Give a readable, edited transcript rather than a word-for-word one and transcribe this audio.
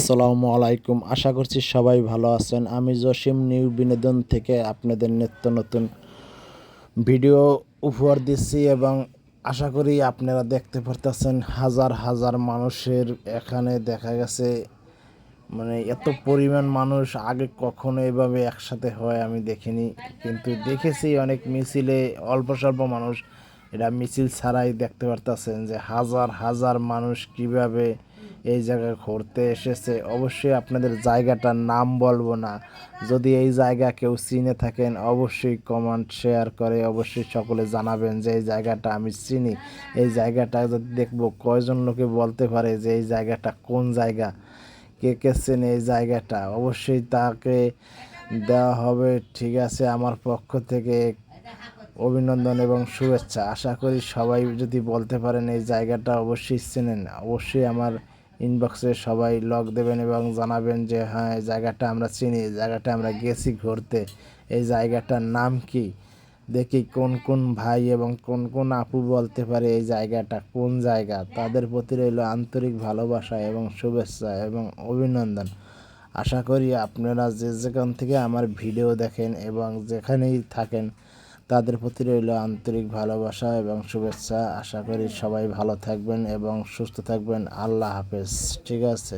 আসসালামু আলাইকুম। আশা করছি সবাই ভালো আছেন। আমি জসিম নিউ বিনোদন থেকে আপনাদের নিত্য নতুন ভিডিও উপহার দিচ্ছি এবং আশা করি আপনারা দেখতে পারতেছেন হাজার হাজার মানুষের এখানে দেখা গেছে, মানে এত পরিমাণ মানুষ আগে কখনো এভাবে একসাথে হয় আমি দেখিনি। কিন্তু দেখেছি অনেক মিছিলে অল্প স্বল্প মানুষ, এটা মিছিল ছাড়াই দেখতে পারতেছেন যে হাজার হাজার মানুষ কিভাবে এই জায়গায় ঘুরতে এসেছে। অবশ্যই আপনাদের জায়গাটার নাম বলবো না, যদি এই জায়গা কেউ চিনে থাকেন অবশ্যই কমেন্ট শেয়ার করে অবশ্যই সকলে জানাবেন যে এই জায়গাটা আমি চিনি। এই জায়গাটা যদি দেখবো কয়জন লোকে বলতে পারে যে এই জায়গাটা কোন জায়গা, কে কে চেনে এই জায়গাটা, অবশ্যই তাকে দেওয়া হবে। ঠিক আছে, আমার পক্ষ থেকে অভিনন্দন এবং শুভেচ্ছা। আশা করি সবাই যদি বলতে পারেন এই জায়গাটা অবশ্যই চেনেন, অবশ্যই আমার ইনবক্সে সবাই লক দেবেন এবং জানাবেন যে হ্যাঁ এই জায়গাটা আমরা চিনি, এই জায়গাটা আমরা গেছি ঘুরতে। এই জায়গাটার নাম কি, দেখি কোন কোন ভাই এবং কোন কোন আপু বলতে পারে এই জায়গাটা কোন জায়গা। তাদের প্রতি রইল আন্তরিক ভালোবাসা এবং শুভেচ্ছা এবং অভিনন্দন। আশা করি আপনারা যে যেখান থেকে আমার ভিডিও দেখেন এবং যেখানেই থাকেন তাদের প্রতি রইল আন্তরিক ভালোবাসা এবং শুভেচ্ছা। আশা করি সবাই ভালো থাকবেন এবং সুস্থ থাকবেন। আল্লাহ হাফেজ। ঠিক আছে।